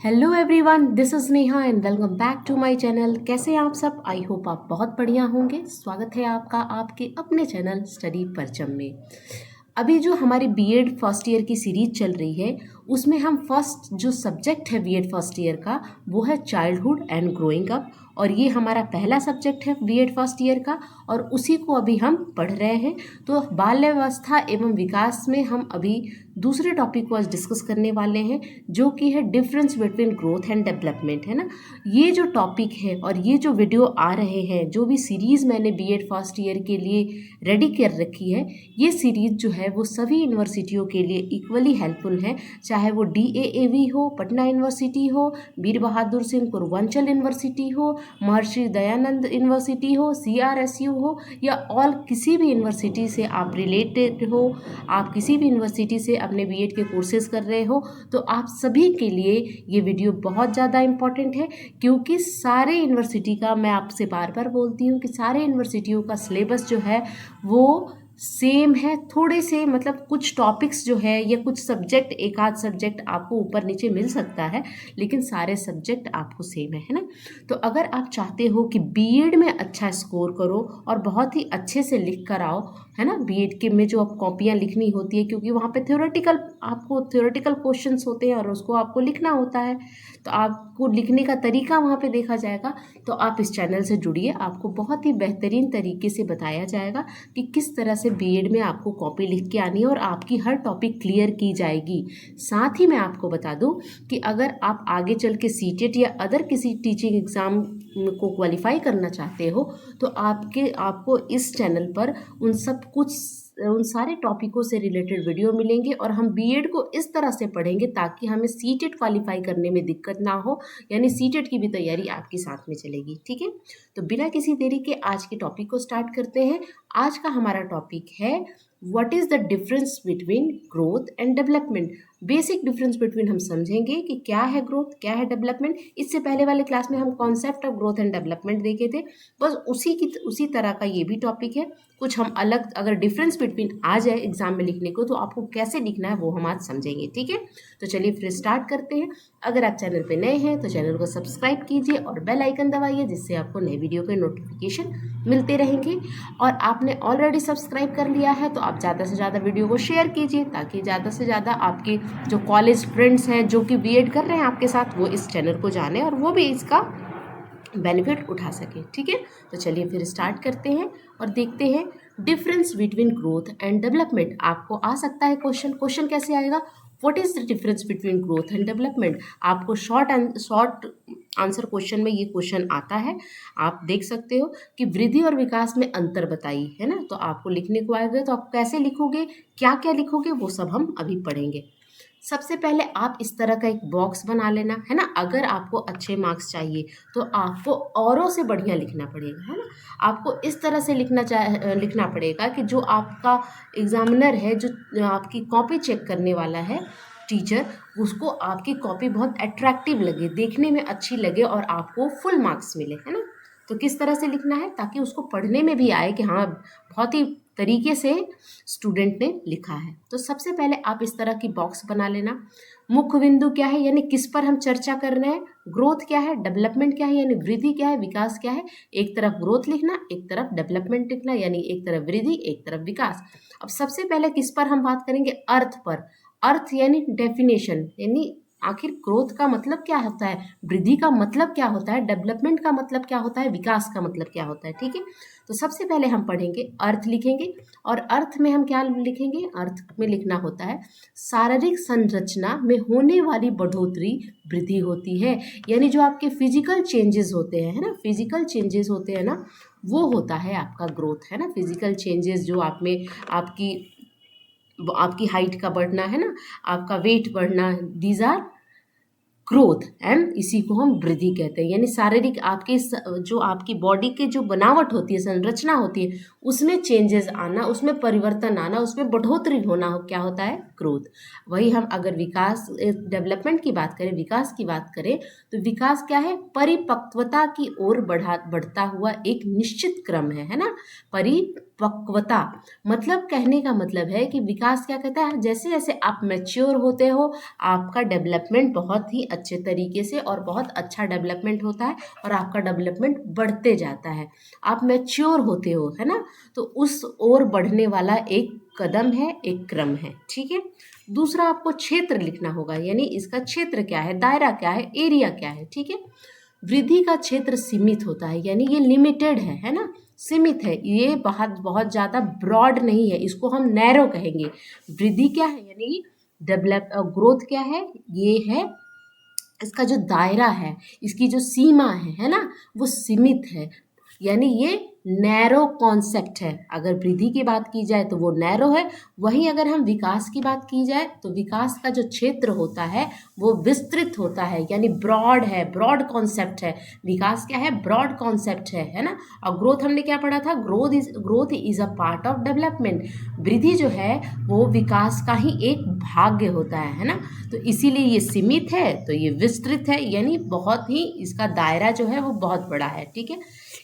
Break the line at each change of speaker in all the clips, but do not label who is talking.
Hello everyone, this is Neha and welcome back to my channel. कैसे हैं आप सब? आई होप आप बहुत बढ़िया होंगे। स्वागत है आपका आपके अपने चैनल स्टडी परचम में। अभी जो हमारी बीएड फर्स्ट ईयर की सीरीज चल रही है उसमें हम फर्स्ट जो सब्जेक्ट है बीएड फर्स्ट ईयर का वो है चाइल्डहुड एंड ग्रोइंग अप, और ये हमारा पहला सब्जेक्ट है बीएड फर्स्ट ईयर का और उसी को अभी हम पढ़ रहे हैं। तो बाल्यावस्था एवं विकास में हम अभी दूसरे टॉपिक को आज डिस्कस करने वाले हैं जो कि है difference between growth and development, है ना। ये जो टॉपिक है और ये जो वीडियो आ रहे हैं, जो भी सीरीज़ मैंने बीएड फर्स्ट ईयर के लिए रेडी कर रखी है, ये सीरीज़ जो है वो सभी यूनिवर्सिटियों के लिए इक्वली हेल्पफुल है। चाहे वो डीएएवी हो, पटना यूनिवर्सिटी हो, वीर बहादुर सिंह पूर्वांचल यूनिवर्सिटी हो, महर्षि दयानंद यूनिवर्सिटी हो, सीआरएसयू हो, या ऑल किसी भी यूनिवर्सिटी से आप रिलेटेड हो, आप किसी भी यूनिवर्सिटी से अपने बीएड के कोर्सेज कर रहे हो, तो आप सभी के लिए ये वीडियो बहुत ज़्यादा इम्पॉर्टेंट है। क्योंकि सारे यूनिवर्सिटी का, मैं आपसे बार बार बोलती हूँ कि सारे यूनिवर्सिटियों का सिलेबस जो है वो सेम है। थोड़े से मतलब कुछ टॉपिक्स जो है या कुछ सब्जेक्ट, एक आध सब्जेक्ट आपको ऊपर नीचे मिल सकता है, लेकिन सारे सब्जेक्ट आपको सेम है ना। तो अगर आप चाहते हो कि बीएड में अच्छा स्कोर करो और बहुत ही अच्छे से लिख कर आओ, है ना, बीएड के में जो आप कॉपियाँ लिखनी होती है, क्योंकि वहाँ पे आपको थ्योरेटिकल क्वेश्चंस होते हैं और उसको आपको लिखना होता है, तो आपको लिखने का तरीका वहाँ पे देखा जाएगा। तो आप इस चैनल से जुड़िए, आपको बहुत ही बेहतरीन तरीके से बताया जाएगा कि किस तरह से बीएड में आपको कॉपी लिख के आनी है और आपकी हर टॉपिक क्लियर की जाएगी। साथ ही मैं आपको बता दूं कि अगर आप आगे चल के सीटेट या अदर किसी टीचिंग एग्ज़ाम को क्वालिफाई करना चाहते हो, तो आपको इस चैनल पर उन सारे टॉपिकों से रिलेटेड वीडियो मिलेंगे और हम बीएड को इस तरह से पढ़ेंगे ताकि हमें सीटेट क्वालिफाई करने में दिक्कत ना हो, यानी सीटेट की भी तैयारी आपके साथ में चलेगी। ठीक है, तो बिना किसी देरी के आज के टॉपिक को स्टार्ट करते हैं। आज का हमारा टॉपिक है what is the difference between growth and development. Basic difference between हम समझेंगे कि क्या है ग्रोथ, क्या है डेवलपमेंट। इससे पहले वाले क्लास में हम concept of growth and development देखे थे, बस उसी तरह का ये भी टॉपिक है। कुछ हम अलग, अगर डिफरेंस बिटवीन आ जाए एग्जाम में लिखने को, तो आपको कैसे लिखना है वो हम आज समझेंगे। ठीक है, तो चलिए फिर स्टार्ट करते हैं। अगर आप चैनल पे नए हैं तो चैनल को सब्सक्राइब कीजिए और बेल आइकन दबाइए, जिससे आपको नए वीडियो के नोटिफिकेशन मिलते रहेंगे। और आपने ऑलरेडी सब्सक्राइब कर लिया है तो आप ज़्यादा से ज़्यादा वीडियो को शेयर कीजिए, ताकि ज़्यादा से ज़्यादा आपके जो कॉलेज फ्रेंड्स हैं जो कि बीएड कर रहे हैं आपके साथ, वो इस चैनल को जाने और वो भी इसका बेनिफिट उठा सके। ठीक है, तो चलिए फिर स्टार्ट करते हैं और देखते हैं difference between growth and development. आपको आ सकता है क्वेश्चन कैसे आएगा, what is the difference between growth and development. आपको शॉर्ट आंसर क्वेश्चन में ये क्वेश्चन आता है। आप देख सकते हो कि वृद्धि और विकास में अंतर बताइए, है ना। तो आपको लिखने को आएगा, तो आप कैसे लिखोगे, क्या क्या लिखोगे, वो सब हम अभी पढ़ेंगे। सबसे पहले आप इस तरह का एक बॉक्स बना लेना, है ना। अगर आपको अच्छे मार्क्स चाहिए तो आपको औरों से बढ़िया लिखना पड़ेगा, है ना। आपको इस तरह से लिखना पड़ेगा कि जो आपका एग्जामिनर है, जो आपकी कॉपी चेक करने वाला है टीचर, उसको आपकी कॉपी बहुत अट्रैक्टिव लगे, देखने में अच्छी लगे और आपको फुल मार्क्स मिले, है ना। तो किस तरह से लिखना है ताकि उसको पढ़ने में भी आए कि हाँ, बहुत ही तरीके से स्टूडेंट ने लिखा है। तो सबसे पहले आप इस तरह की बॉक्स बना लेना। मुख्य बिंदु क्या है, यानी किस पर हम चर्चा कर रहे हैं, ग्रोथ क्या है, डेवलपमेंट क्या है, यानी वृद्धि क्या है, विकास क्या है। एक तरफ ग्रोथ लिखना, एक तरफ डेवलपमेंट लिखना, यानी एक तरफ वृद्धि, एक तरफ विकास। अब सबसे पहले किस पर हम बात करेंगे, अर्थ पर। अर्थ यानी डेफिनेशन, यानी आखिर ग्रोथ का मतलब क्या होता है, वृद्धि का मतलब क्या होता है, डेवलपमेंट का मतलब क्या होता है, विकास का मतलब क्या होता है। ठीक है, तो सबसे पहले हम पढ़ेंगे अर्थ लिखेंगे। और अर्थ में हम क्या लिखेंगे, अर्थ में लिखना होता है शारीरिक संरचना में होने वाली बढ़ोतरी वृद्धि होती है। यानी जो आपके फिजिकल चेंजेस होते हैं, है ना, फिजिकल चेंजेस होते हैं ना, वो होता है आपका ग्रोथ, है ना। फिजिकल चेंजेस जो आप में आपकी हाइट का बढ़ना, है ना, आपका वेट बढ़ना, दीज आर ग्रोथ, एंड इसी को हम वृद्धि कहते हैं। यानी शारीरिक जो आपकी बॉडी के जो बनावट होती है, संरचना होती है, उसमें चेंजेस आना, उसमें परिवर्तन आना, उसमें बढ़ोतरी होना क्या होता है, ग्रोथ। वही हम अगर विकास, डेवलपमेंट की बात करें, विकास की बात करें, तो विकास क्या है, परिपक्वता की ओर बढ़ता हुआ एक निश्चित क्रम है ना। परिपक्वता, मतलब कहने का मतलब है कि विकास क्या कहता है, जैसे जैसे आप मैच्योर होते हो आपका डेवलपमेंट बहुत ही अच्छे तरीके से और बहुत अच्छा डेवलपमेंट होता है और आपका डेवलपमेंट बढ़ते जाता है। आप मैच्योर होते हो, है ना, तो उस ओर बढ़ने वाला एक कदम है, एक क्रम है, ठीक है। दूसरा आपको क्षेत्र लिखना होगा, यानी इसका क्षेत्र क्या है, दायरा क्या है, एरिया क्या है, ठीक है। वृद्धि का क्षेत्र सीमित होता है, यानी ये लिमिटेड है ना, सीमित है, ये बहुत बहुत ज़्यादा ब्रॉड नहीं है, इसको हम नैरो कहेंगे। वृद्धि क्या है, यानी डेवलप ग्रोथ क्या है, ये है इसका जो दायरा है, इसकी जो सीमा है ना, वो सीमित है, यानी ये नैरो कॉन्सेप्ट है। अगर वृद्धि की बात की जाए तो वो नैरो है, वहीं अगर हम विकास की बात की जाए तो विकास का जो क्षेत्र होता है वो विस्तृत होता है, यानी ब्रॉड है, ब्रॉड कॉन्सेप्ट है। विकास क्या है, ब्रॉड कॉन्सेप्ट है ना। और ग्रोथ हमने क्या पढ़ा था, growth is a part of development. वृद्धि जो है वो विकास का ही एक भाग्य होता है ना। तो इसीलिए ये सीमित है, तो ये विस्तृत है, यानी बहुत ही इसका दायरा जो है वो बहुत बड़ा है, ठीक है।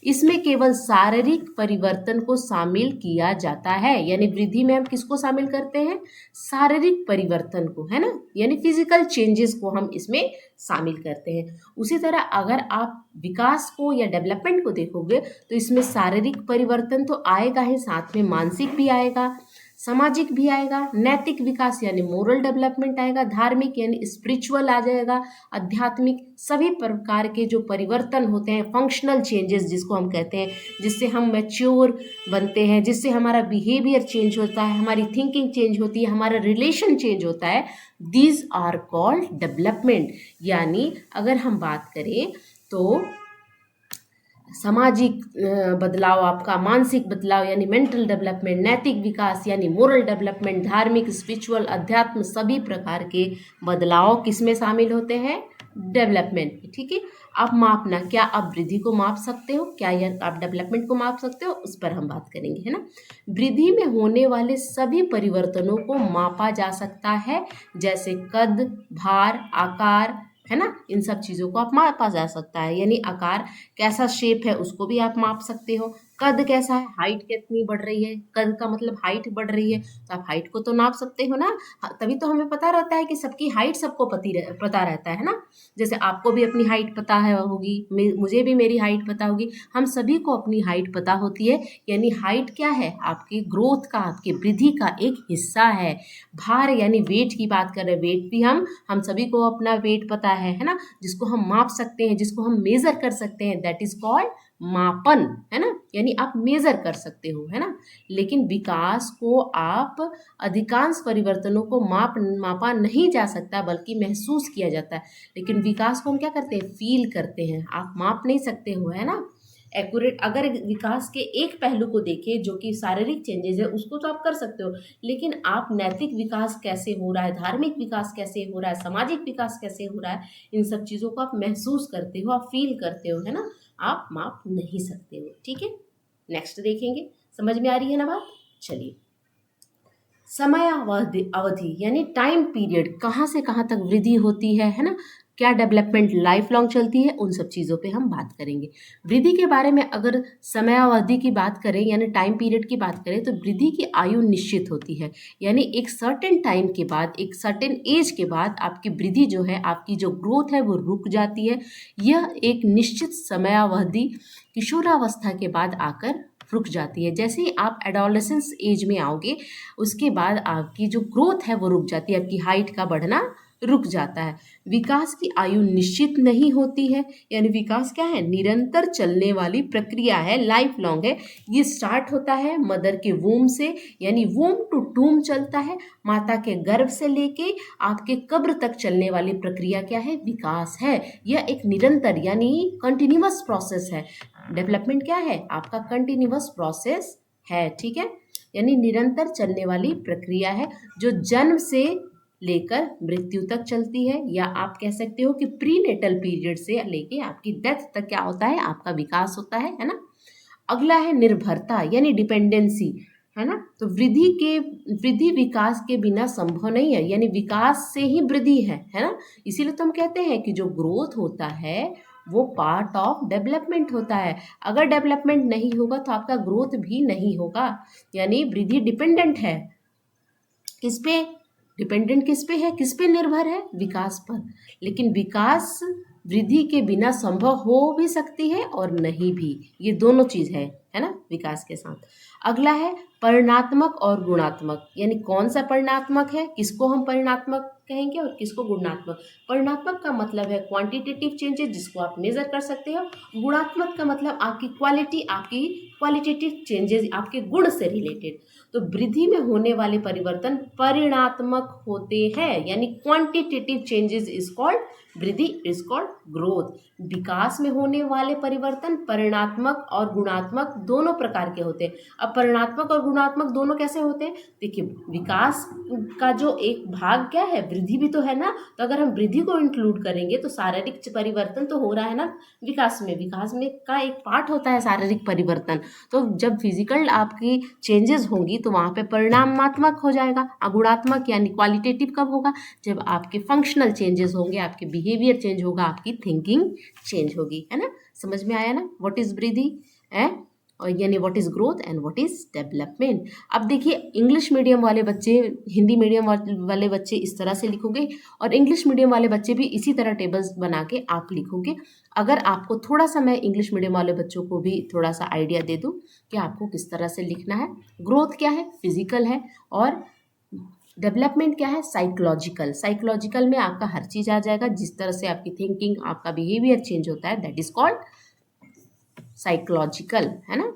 इसमें केवल शारीरिक परिवर्तन को शामिल किया जाता है, यानी वृद्धि में हम किसको शामिल करते हैं, शारीरिक परिवर्तन को, है ना, यानी फिजिकल चेंजेस को हम इसमें शामिल करते हैं। उसी तरह अगर आप विकास को या डेवलपमेंट को देखोगे तो इसमें शारीरिक परिवर्तन तो आएगा ही, साथ में मानसिक भी आएगा, सामाजिक भी आएगा, नैतिक विकास यानी मोरल डेवलपमेंट आएगा, धार्मिक यानी स्पिरिचुअल आ जाएगा, आध्यात्मिक, सभी प्रकार के जो परिवर्तन होते हैं, फंक्शनल चेंजेस जिसको हम कहते हैं, जिससे हम मैच्योर बनते हैं, जिससे हमारा बिहेवियर चेंज होता है, हमारी थिंकिंग चेंज होती है, हमारा रिलेशन चेंज होता है, दीज आर कॉल्ड डेवलपमेंट। यानी अगर हम बात करें तो सामाजिक बदलाव, आपका मानसिक बदलाव यानी मेंटल डेवलपमेंट, नैतिक विकास यानी मोरल डेवलपमेंट, धार्मिक, स्पिरिचुअल, अध्यात्म, सभी प्रकार के बदलाव किस में शामिल होते हैं, डेवलपमेंट में, ठीक है। आप मापना, क्या आप वृद्धि को माप सकते हो, क्या यह आप डेवलपमेंट को माप सकते हो, उस पर हम बात करेंगे, है ना। वृद्धि में होने वाले सभी परिवर्तनों को मापा जा सकता है, जैसे कद, भार, आकार, है ना, इन सब चीज़ों को आप मापा जा सकता है, यानी आकार कैसा शेप है उसको भी आप माप सकते हो, कद कैसा है, हाइट कितनी बढ़ रही है, कद का मतलब हाइट बढ़ रही है, तो आप हाइट को तो नाप सकते हो ना। तभी तो हमें पता रहता है कि सबकी हाइट सबको पता रहता है ना। जैसे आपको भी अपनी हाइट पता है होगी, मुझे भी मेरी हाइट पता होगी, हम सभी को अपनी हाइट पता होती है, यानी हाइट क्या है, आपकी ग्रोथ का, आपकी वृद्धि का एक हिस्सा है। भार यानी वेट की बात कर रहे हैं, वेट भी हम सभी को अपना वेट पता है ना, जिसको हम माप सकते हैं, जिसको हम मेजर कर सकते हैं, दैट इज कॉल्ड मापन, है ना, यानी आप मेजर कर सकते हो, है ना। लेकिन विकास को आप अधिकांश परिवर्तनों को मापा नहीं जा सकता, बल्कि महसूस किया जाता है। लेकिन विकास को हम क्या करते हैं, फील करते हैं, आप माप नहीं सकते हो, है ना। एक्यूरेट, अगर विकास के एक पहलू को देखें जो कि शारीरिक चेंजेस है, उसको तो आप कर सकते हो, लेकिन आप नैतिक विकास कैसे हो रहा है, धार्मिक विकास कैसे हो रहा है, सामाजिक विकास कैसे हो रहा है, इन सब चीज़ों को आप महसूस करते हो, आप फील करते हो, है ना, आप माप नहीं सकते हो, ठीक है। नेक्स्ट देखेंगे, समझ में आ रही है ना बात, चलिए। समय अवधि यानी टाइम पीरियड, कहाँ से कहाँ तक वृद्धि होती है ना, क्या डेवलपमेंट लाइफ लॉन्ग चलती है, उन सब चीज़ों पे हम बात करेंगे। वृद्धि के बारे में अगर समयावधि की बात करें यानी टाइम पीरियड की बात करें, तो वृद्धि की आयु निश्चित होती है, यानी एक सर्टेन टाइम के बाद, एक सर्टेन एज के बाद आपकी वृद्धि जो है, आपकी जो ग्रोथ है वो रुक जाती है। यह एक निश्चित समयावधि किशोरावस्था के बाद आकर रुक जाती है। जैसे ही आप एडोलेसेंस एज में आओगे, उसके बाद आपकी जो ग्रोथ है वो रुक जाती है, आपकी हाइट का बढ़ना रुक जाता है। विकास की आयु निश्चित नहीं होती है, यानी विकास क्या है, निरंतर चलने वाली प्रक्रिया है, लाइफ लॉन्ग है। ये स्टार्ट होता है मदर के वूम से, यानी वूम टू टूम चलता है, माता के गर्भ से लेके आपके कब्र तक चलने वाली प्रक्रिया क्या है, विकास है। यह एक निरंतर यानी कंटिन्यूअस प्रोसेस है। डेवलपमेंट क्या है, आपका कंटिन्यूअस प्रोसेस है, ठीक है, यानी निरंतर चलने वाली प्रक्रिया है, जो जन्म से लेकर मृत्यु तक चलती है, या आप कह सकते हो कि प्रीनेटल पीरियड से लेके आपकी डेथ तक क्या होता है, आपका विकास होता है ना। अगला है निर्भरता यानी डिपेंडेंसी, है ना। तो वृद्धि विकास के बिना संभव नहीं है, यानी विकास से ही वृद्धि है ना। इसीलिए तो हम कहते हैं कि जो ग्रोथ होता है वो पार्ट ऑफ डेवलपमेंट होता है। अगर डेवलपमेंट नहीं होगा तो आपका ग्रोथ भी नहीं होगा। यानी वृद्धि डिपेंडेंट है किस पे? डिपेंडेंट किस पे है, किस पे निर्भर है? विकास पर। लेकिन विकास वृद्धि के बिना संभव हो भी सकती है और नहीं भी, ये दोनों चीज है ना, विकास के साथ। अगला है परिणात्मक और गुणात्मक। यानी कौन सा परिणात्मक है, किसको हम परिणात्मक कहेंगे और किसको गुणात्मक। परिणात्मक का मतलब है क्वांटिटेटिव चेंजेस जिसको आप मेजर कर सकते हो। गुणात्मक का मतलब आपकी क्वालिटी, आपकी क्वालिटेटिव चेंजेस, आपके गुण से रिलेटेड। तो वृद्धि में होने वाले परिवर्तन परिणात्मक होते हैं, यानी क्वांटिटेटिव चेंजेस इज कॉल्ड वृद्धि, इज कॉल्ड ग्रोथ। विकास में होने वाले परिवर्तन परिणात्मक और गुणात्मक दोनों प्रकार के होते हैं। अब परिणात्मक और गुणात्मक दोनों कैसे होते हैं? देखिए, विकास का जो एक भाग क्या है, वृद्धि भी तो है ना। तो अगर हम वृद्धि को इंक्लूड करेंगे तो शारीरिक परिवर्तन तो हो रहा है ना विकास में। विकास में का एक पार्ट होता है शारीरिक परिवर्तन। तो जब फिजिकल आपकी चेंजेस होंगी तो वहाँ पे परिणामात्मक हो जाएगा। गुणात्मक यानी क्वालिटेटिव कब होगा? जब आपके फंक्शनल चेंजेस होंगे, आपके बिहेवियर चेंज होगा, आपकी थिंकिंग चेंज होगी, है ना। समझ में आया ना व्हाट इज वृद्धि है, और यानी what is growth and what is development. अब देखिए, इंग्लिश मीडियम वाले बच्चे, हिंदी मीडियम वाले बच्चे इस तरह से लिखोगे और इंग्लिश मीडियम वाले बच्चे भी इसी तरह टेबल्स बना के आप लिखोगे। अगर आपको थोड़ा सा मैं इंग्लिश मीडियम वाले बच्चों को भी थोड़ा सा आइडिया दे दूं कि आपको किस तरह से लिखना है। ग्रोथ क्या है? फिजिकल है। और डेवलपमेंट क्या है? साइकोलॉजिकल। साइकोलॉजिकल में आपका हर चीज़ आ जाएगा, जिस तरह से आपकी थिंकिंग, आपका बिहेवियर चेंज होता है, दैट इज कॉल्ड साइकोलॉजिकल, है ना।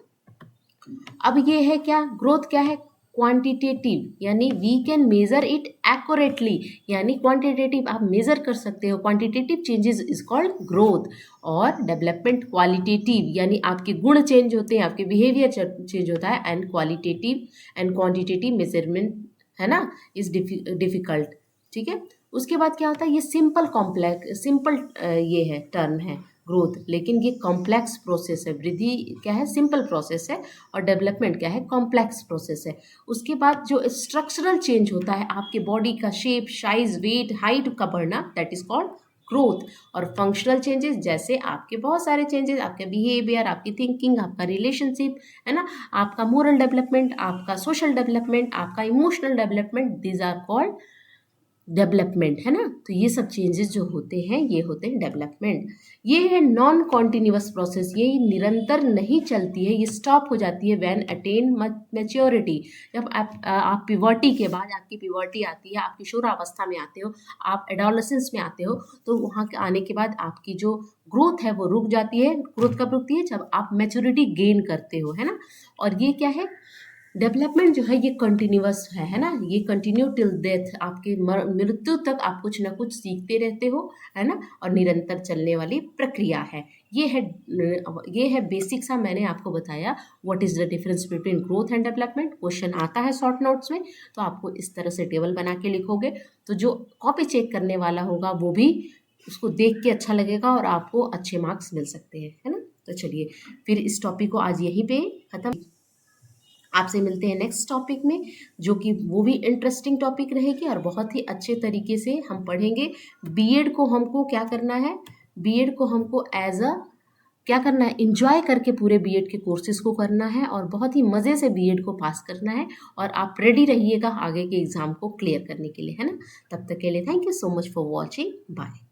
अब ये है क्या? ग्रोथ क्या है? क्वांटिटेटिव, यानी we can measure it accurately. यानी क्वांटिटेटिव आप मेजर कर सकते हो, quantitative changes is called growth. और डेवलपमेंट क्वालिटेटिव, यानी आपके गुण चेंज होते हैं, आपके बिहेवियर चेंज होता है। And qualitative and quantitative measurement, है ना, इज डिफिकल्ट। ठीक है। उसके बाद क्या होता है? ये सिंपल कॉम्प्लेक्स, सिंपल ये है टर्म है ग्रोथ, लेकिन ये कॉम्प्लेक्स प्रोसेस है। वृद्धि क्या है? सिंपल प्रोसेस है। और डेवलपमेंट क्या है? कॉम्प्लेक्स प्रोसेस है। उसके बाद जो स्ट्रक्चरल चेंज होता है, आपके बॉडी का शेप, साइज, वेट, हाइट का बढ़ना, दैट इज कॉल्ड ग्रोथ। और फंक्शनल चेंजेस, जैसे आपके बहुत सारे चेंजेस, आपके बिहेवियर, आपकी थिंकिंग, आपका रिलेशनशिप, है ना, आपका मोरल डेवलपमेंट, आपका सोशल डेवलपमेंट, आपका emotional development, these are called development, है ना। तो ये सब चेंजेस जो होते हैं ये होते हैं डेवलपमेंट। ये है नॉन कॉन्टिन्यूअस प्रोसेस, ये निरंतर नहीं चलती है, ये स्टॉप हो जाती है व्हेन अटेन मैच्योरिटी। जब आप पिवर्टी के बाद, आपकी पिवर्टी आती है, आप किशोरावस्था में आते हो, आप एडोलेसेंस में आते हो, तो वहाँ के आने के बाद आपकी जो ग्रोथ है वो रुक जाती है। ग्रोथ कब रुकती है? जब आप मैच्योरिटी गेन करते हो, है ना। और ये क्या है? डेवलपमेंट जो है ये कंटिन्यूअस है ना, ये कंटिन्यू टिल डेथ, आपके मृत्यु तक आप कुछ ना कुछ सीखते रहते हो, है ना। और निरंतर चलने वाली प्रक्रिया है। ये है बेसिक सा मैंने आपको बताया what is the difference between growth and development. Question आता है शॉर्ट नोट्स में, तो आपको इस तरह से टेबल बना के लिखोगे, तो जो कॉपी चेक करने वाला होगा वो भी उसको देख के अच्छा लगेगा और आपको अच्छे मार्क्स मिल सकते हैं, है ना। तो चलिए फिर इस टॉपिक को आज यहीं पे खत्म, आपसे मिलते हैं नेक्स्ट टॉपिक में, जो कि वो भी इंटरेस्टिंग टॉपिक रहेगी और बहुत ही अच्छे तरीके से हम पढ़ेंगे। बीएड को हमको क्या करना है? बीएड को हमको एज अ क्या करना है? एंजॉय करके पूरे बीएड के कोर्सेज को करना है और बहुत ही मज़े से बीएड को पास करना है। और आप रेडी रहिएगा आगे के एग्ज़ाम को क्लियर करने के लिए, है ना। तब तक के लिए thank you so much for watching, bye.